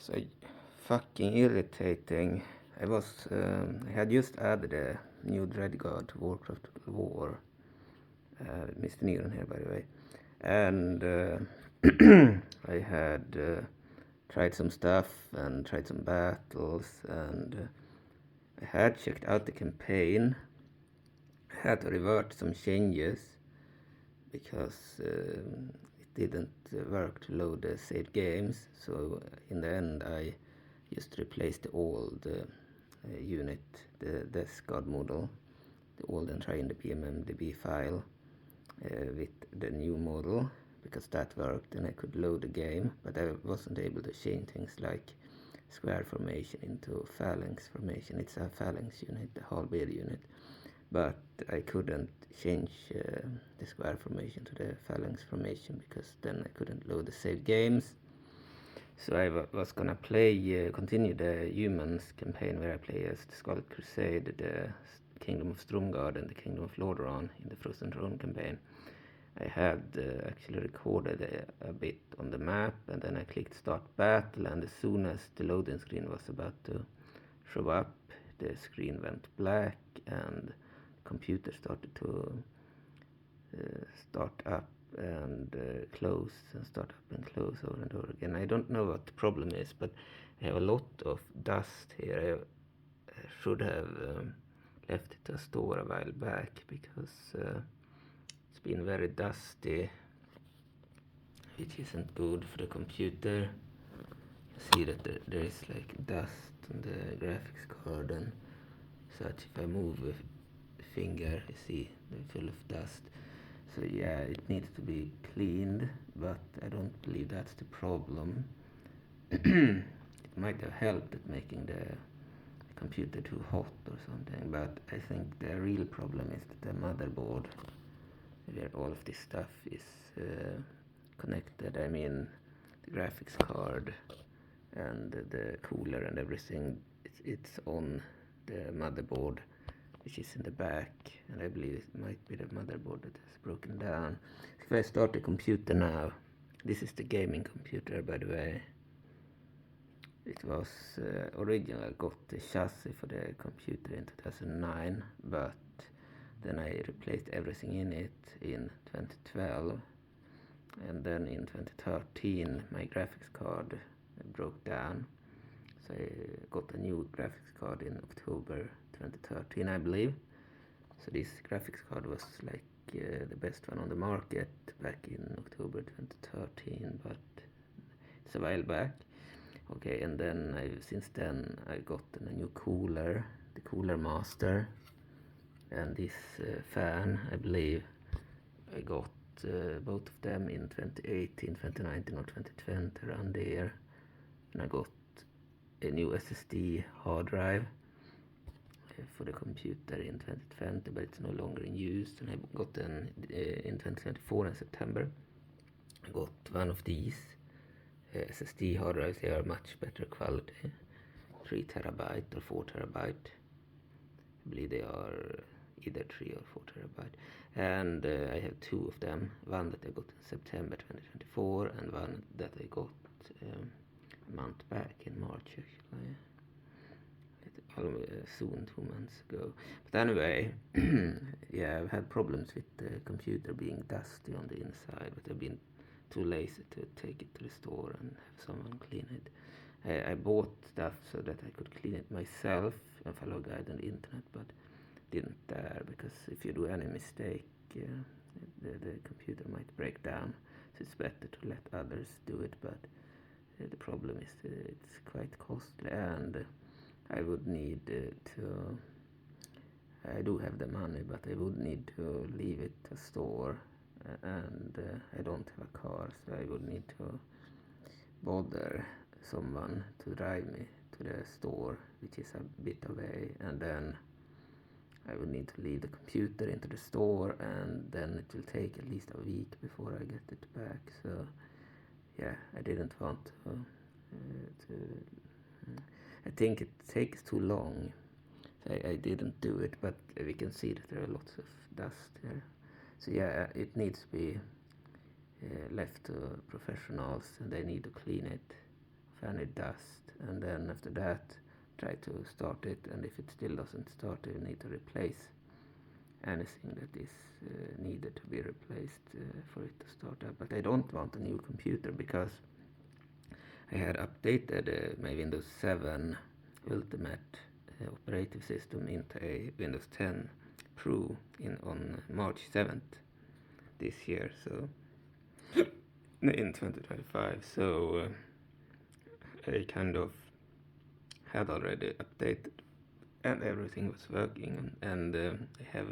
So fucking irritating. I had just added a new Dreadguard to Warcraft War. Mr. Neon here, by the way. And I had tried some stuff and tried some battles, and I had checked out the campaign. I had to revert some changes because it didn't work to load the saved games. So in the end, I just replaced the old unit, the Death Guard model, the old and trying the BMMDB file with the new model, because that worked and I could load the game, but I wasn't able to change things like square formation into phalanx formation. It's a phalanx unit, the halberd unit, but I couldn't change the square formation to the phalanx formation because then I couldn't load the saved games. So I was gonna continue the humans campaign where I play as the Scarlet Crusade, the Kingdom of Stromgarde and the Kingdom of Lordaeron in the Frozen Throne campaign. I had actually recorded a bit on the map, and then I clicked start battle, and as soon as the loading screen was about to show up, the screen went black and the computer started to start up and close and start up and close over and over again. I don't know what the problem is, but I have a lot of dust here. I should have left it to store a while back because it's been very dusty, which isn't good for the computer. You see that there is like dust on the graphics card and such. If I move a finger, you see they're full of dust. So yeah, it needs to be cleaned, but I don't believe that's the problem. It might have helped at making the computer too hot or something, but I think the real problem is that the motherboard, where all of this stuff is connected. I mean, the graphics card and the cooler and everything, it's on the motherboard, which is in the back, and I believe it might be the motherboard that has broken down. If I start the computer now, this is the gaming computer, by the way. It was originally, I got the chassis for the computer in 2009, but then I replaced everything in it in 2012, and then in 2013 my graphics card broke down, so I got a new graphics card in October 2013, I believe. So this graphics card was like the best one on the market back in October 2013, but it's a while back. Okay, and then since then I got a new cooler, the Cooler Master, and this fan. I believe I got both of them in 2018, 2019 or 2020, around there. And I got a new SSD hard drive for the computer in 2020, but it's no longer in use. And I got them in 2024 in September. I got one of these SSD hard drives. They are much better quality, 3 terabyte or 4 terabyte. I believe they are either 3 or 4 terabyte, and I have two of them, one that I got in September 2024 and one that I got a month back in March, actually, soon 2 months ago. But anyway, yeah, I've had problems with the computer being dusty on the inside, but I've been too lazy to take it to the store and have someone clean it. I bought stuff so that I could clean it myself and follow a guide on the internet, but didn't dare, because if you do any mistake, the computer might break down. So it's better to let others do it, but the problem is it's quite costly, and I would need I do have the money, but I would need to leave it to store, and I don't have a car, so I would need to bother someone to drive me to the store, which is a bit away, and then I would need to leave the computer into the store, and then it will take at least a week before I get it back. So yeah, I didn't want to I think it takes too long. I didn't do it, but we can see that there are lots of dust here. So yeah, it needs to be left to professionals, and they need to clean it any dust, and then after that try to start it, and if it still doesn't start you need to replace anything that is needed to be replaced for it to start up. But I don't want a new computer because I had updated my Windows 7 Ultimate operating system into a Windows 10 Pro on March 7th this year, so in 2025. So I kind of had already updated and everything was working, and I have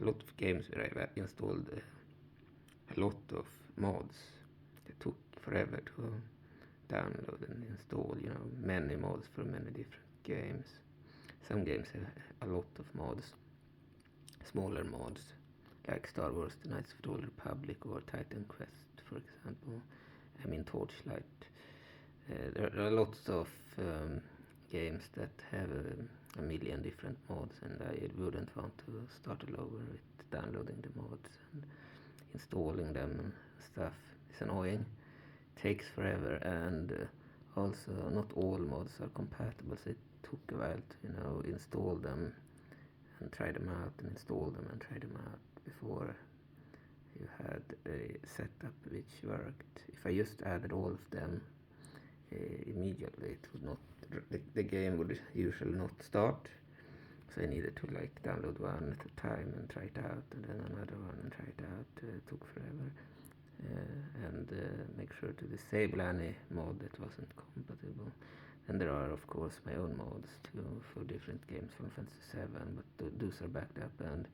a lot of games where I've installed a lot of mods. It took forever to download and install, many mods for many different games. Some games have a lot of mods, smaller mods, like Star Wars The Knights of the Old Republic or Titan Quest, for example. I mean Torchlight. There are lots of games that have a million different mods, and I wouldn't want to start all over with downloading the mods and installing them and stuff. It's annoying, takes forever, and also not all mods are compatible, so it took a while to install them and try them out, and install them and try them out before you had a setup which worked. If I just added all of them immediately, it would not, the game would usually not start, so I needed to download one at a time and try it out, and then another one and try it out. It took forever, and make sure to disable any mod that wasn't compatible. And there are of course my own mods too for different games, Final Fantasy 7, but those are backed up, and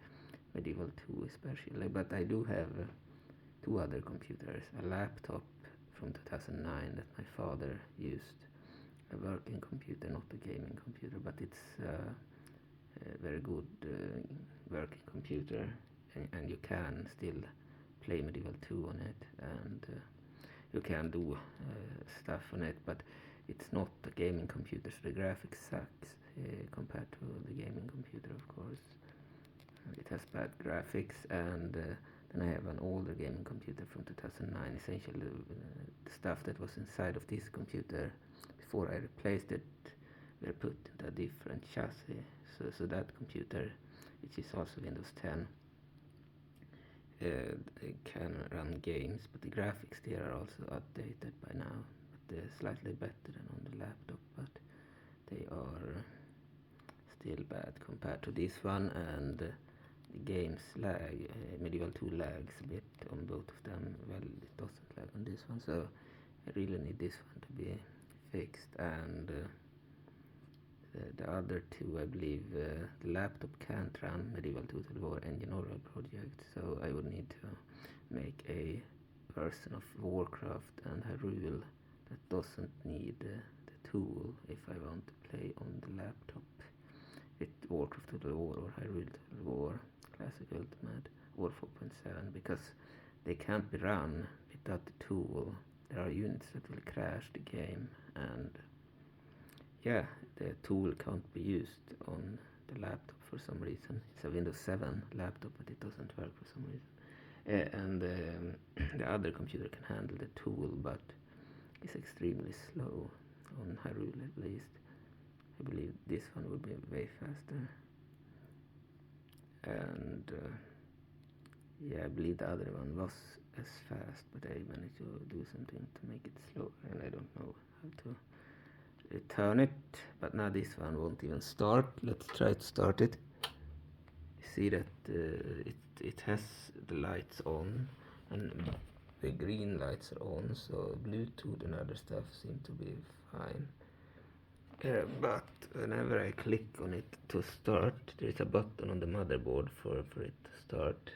Medieval 2 especially. But I do have two other computers, a laptop from 2009 that my father used, a working computer, not a gaming computer, but it's a very good working computer, and you can still play Medieval 2 on it, and you can do stuff on it, but it's not a gaming computer, so the graphics sucks compared to the gaming computer, of course. It has bad graphics, and then I have an older gaming computer from 2009. Essentially, the stuff that was inside of this computer before I replaced it were put into a different chassis. So that computer, which is also Windows 10, can run games, but the graphics there are also outdated by now. But they're slightly better than on the laptop, but they are still bad compared to this one, and the games lag. Medieval 2 lags a bit on both of them. Well, it doesn't lag on this one, so I really need this one to be fixed. And the other two, I believe, the laptop can't run Medieval Total War Engine Oral project, so I would need to make a version of Warcraft and Hyrule that doesn't need the tool if I want to play on the laptop with Warcraft Total War or Hyrule Total War Classic Ultimate or 4.7, because they can't be run without the tool. There are units that will crash the game, and yeah, the tool can't be used on the laptop for some reason. It's a Windows 7 laptop, but it doesn't work for some reason. And the other computer can handle the tool, but it's extremely slow on Hyrule at least. I believe this one would be way faster. And yeah, I believe the other one was as fast, but I managed to do something to make it slower, and I don't know how to return it. But now this one won't even start. Let's try to start it. You see that it has the lights on, and the green lights are on, so Bluetooth and other stuff seem to be fine. But whenever I click on it to start, there is a button on the motherboard for it to start.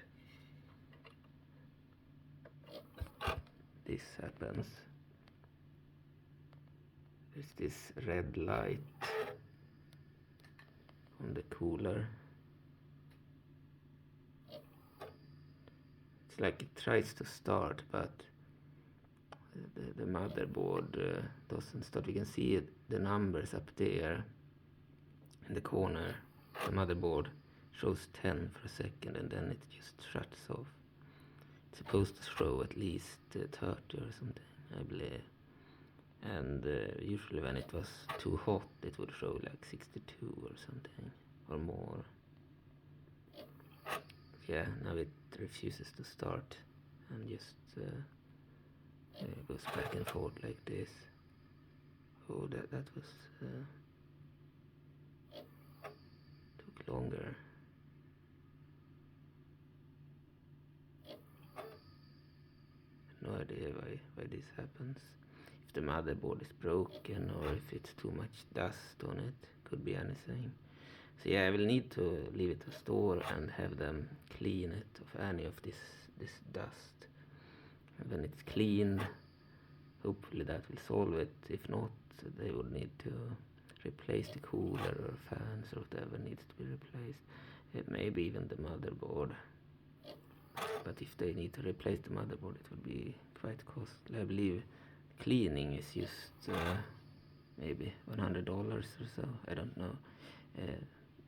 This happens. There's this red light on the cooler. It's like it tries to start, but the motherboard doesn't start. We can see it, the numbers up there in the corner. The motherboard shows 10 for a second, and then it just shuts off. It's supposed to show at least 30 or something, I believe. and usually when it was too hot it would show like 62 or something or more. Yeah, now it refuses to start and just goes back and forth like this. Oh, that was took longer. No idea why this happens. If the motherboard is broken or if it's too much dust on it, could be anything. So yeah, I will need to leave it to store and have them clean it of any of this dust. And when it's cleaned, hopefully that will solve it. If not, they would need to replace the cooler or fans or whatever needs to be replaced. Maybe even the motherboard. But if they need to replace the motherboard, it would be quite costly. I believe cleaning is just maybe $100 or so. I don't know,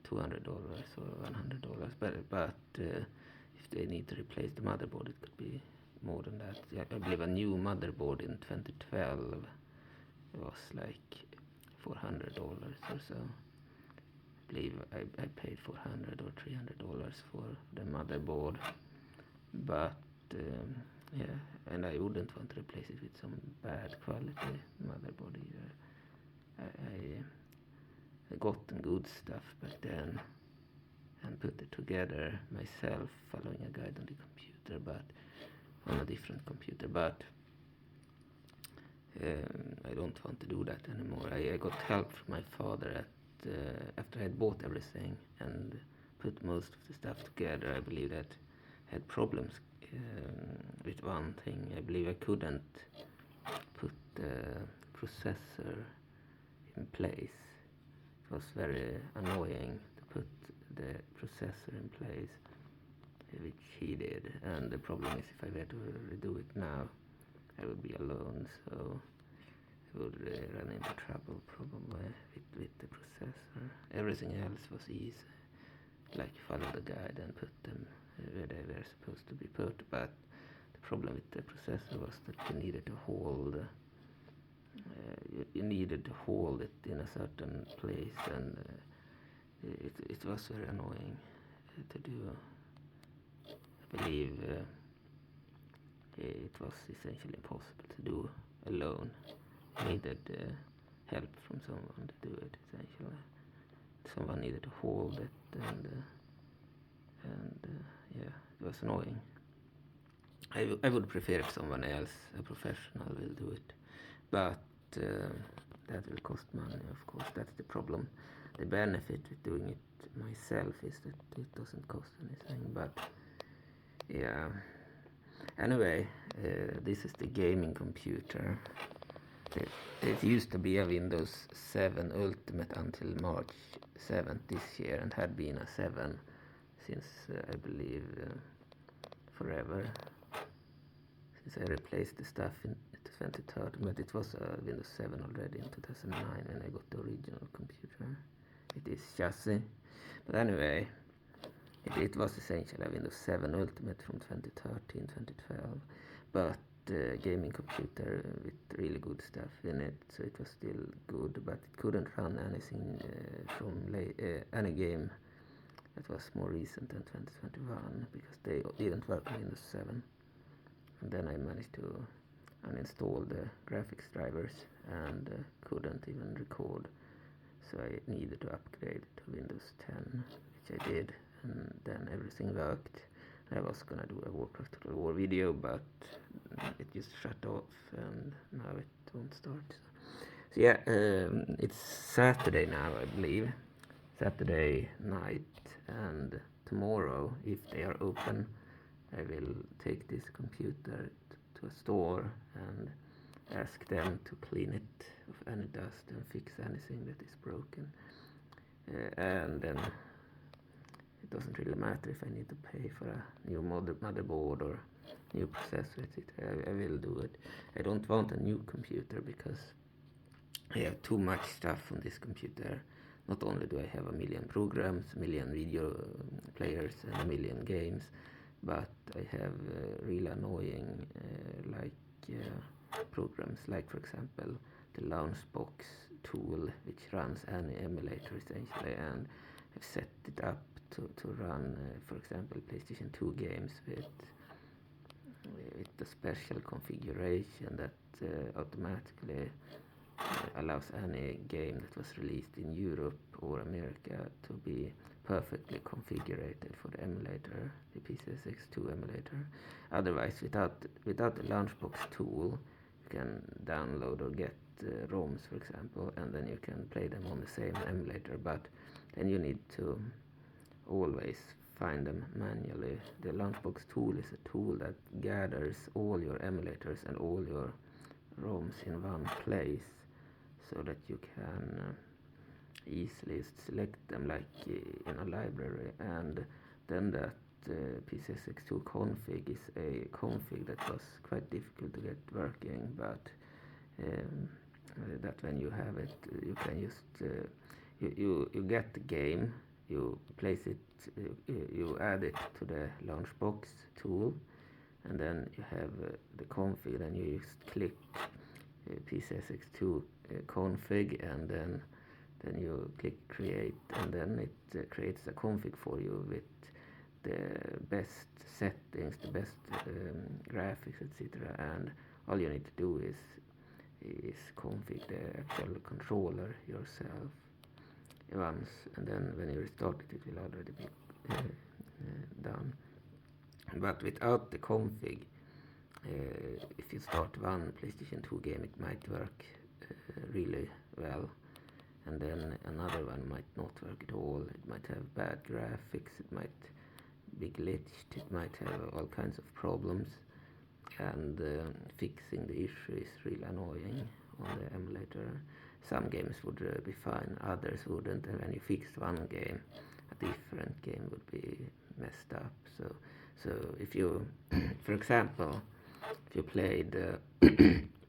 $200 or $100. But if they need to replace the motherboard, it could be more than that. Yeah, I believe a new motherboard in 2012 was like $400 or so. I believe I paid $400 or $300 for the motherboard. But yeah, and I wouldn't want to replace it with some bad quality motherboard either. I got the good stuff back then and put it together myself following a guide on the computer, but on a different computer. But I don't want to do that anymore. I got help from my father after I had bought everything and put most of the stuff together. I believe that I had problems with one thing. I believe I couldn't put the processor in place. It was very annoying to put the processor in place, which he did. And the problem is, if I were to redo it now, I would be alone, so I would run into trouble probably with the processor. Everything else was easy, like follow the guide and put them where they were supposed to be put. But the problem with the processor was that you needed to hold it in a certain place, and it was very annoying to do. I believe it was essentially impossible to do alone. Needed help from someone to do it. Essentially, someone needed to hold it, and yeah, it was annoying. I would prefer if someone else, a professional, will do it, but that will cost money, of course. That's the problem. The benefit with doing it myself is that it doesn't cost anything. But yeah, anyway, this is the gaming computer. It used to be a Windows 7 Ultimate until March 7th this year, and had been a 7 since I believe forever, since I replaced the stuff in 2013. But it was a Windows 7 already in 2009 when I got the original computer. It is chassis, but anyway, it was essentially a Windows 7 Ultimate from 2013, 2012, but gaming computer with really good stuff in it, so it was still good, but it couldn't run anything from any game that was more recent than 2021, because they didn't work on Windows 7. And then I managed to uninstall the graphics drivers and couldn't even record, so I needed to upgrade to Windows 10, which I did, and then everything worked. I was gonna do a Warcraft Total War video, but it just shut off, and now it won't start. So yeah, it's Saturday now, I believe. Saturday night, and tomorrow, if they are open, I will take this computer to a store and ask them to clean it of any dust and fix anything that is broken. And then it doesn't really matter if I need to pay for a new motherboard or new processor, etc. I will do it. I don't want a new computer because I have too much stuff on this computer. Not only do I have a million programs, a million video players, and a million games, but I have really annoying programs, like for example the Launchbox tool, which runs any emulator essentially, and have set it up to run, for example, PlayStation 2 games with a special configuration that automatically allows any game that was released in Europe or America to be perfectly configured for the emulator, the PCSX2 emulator. Otherwise, without the Launchbox tool, you can download or get ROMs, for example, and then you can play them on the same emulator, but then you need to always find them manually. The Launchbox tool is a tool that gathers all your emulators and all your ROMs in one place, so that you can easily select them like in a library. And then that PCSX2 config is a config that was quite difficult to get working, but that when you have it, you can just you get the game, you place it, you add it to the Launchbox tool, and then you have the config, and you just click PCSX2 config, and then you click create, and then it creates a config for you with the best settings, the best graphics, etc. And all you need to do is config the actual controller yourself once, and then when you restart it, it will already be done. But without the config, if you start one PlayStation 2 game, it might work really well, and then another one might not work at all. It might have bad graphics, it might be glitched, it might have all kinds of problems, and fixing the issue is really annoying on the emulator. Some games would be fine, others wouldn't, and when you fixed one game, a different game would be messed up. So if you, for example, if you played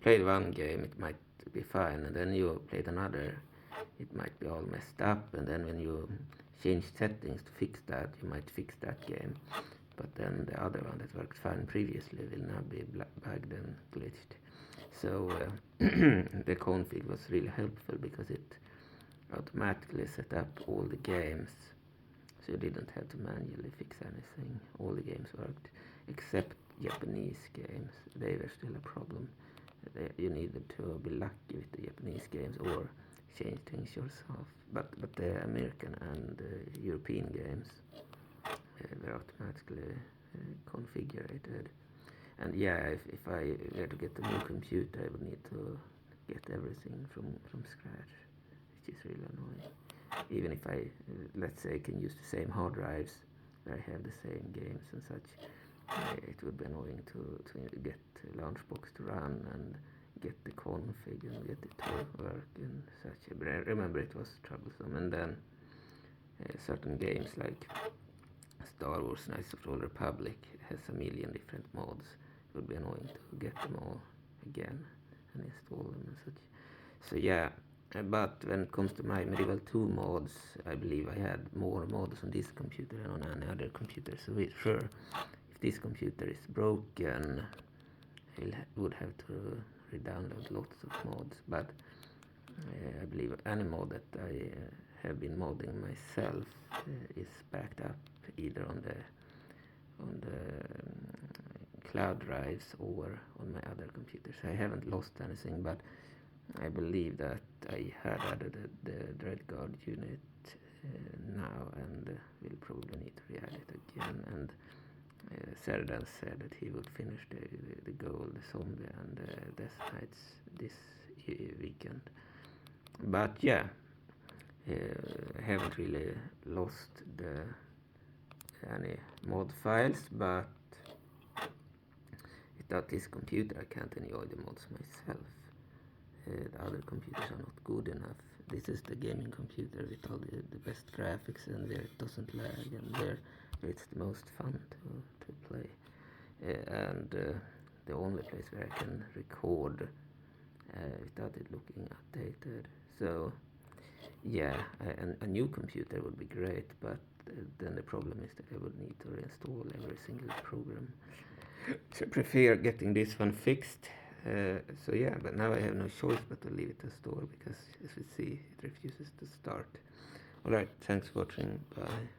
played one game, it might be fine, and then you played another, it might be all messed up, and then when you change settings to fix that, you might fix that game, but then the other one that worked fine previously will now be bugged and glitched. So the config was really helpful because it automatically set up all the games, so you didn't have to manually fix anything. All the games worked except Japanese games. They were still a problem. You needed to be lucky with the Japanese games or change things yourself. But the American and European games were automatically configured. And yeah, if I were to get a new computer, I would need to get everything from scratch, which is really annoying. Even if I, let's say, can use the same hard drives where I have the same games and such, it would be annoying to get Launchbox to run and get the config and get it to work and such. But I remember it was troublesome. And then certain games like Star Wars Knights of the Old Republic has a million different mods. It would be annoying to get them all again and install them and such. So yeah, but when it comes to my Medieval 2 mods, I believe I had more mods on this computer than on any other computer. So sure, if this computer is broken, I would have to re-download lots of mods. But I believe any mod that I have been modding myself is backed up either on the cloud drives or on my other computers. I haven't lost anything, but I believe that I had added the Dreadguard unit now, and will probably need to re-add it again. And Faerun said that he would finish the gold, the zombie, and the Death Knights this weekend. But yeah, I haven't really lost any mod files, but without this computer I can't enjoy the mods myself. The other computers are not good enough. This is the gaming computer with all the best graphics, and where it doesn't lag, and where it's the most fun to play. And the only place where I can record without it looking outdated. So yeah, a new computer would be great, but then the problem is that I would need to reinstall every single program. So I prefer getting this one fixed So yeah, but now I have no choice but to leave it to store because as we see it refuses to start. Alright, thanks for watching, bye.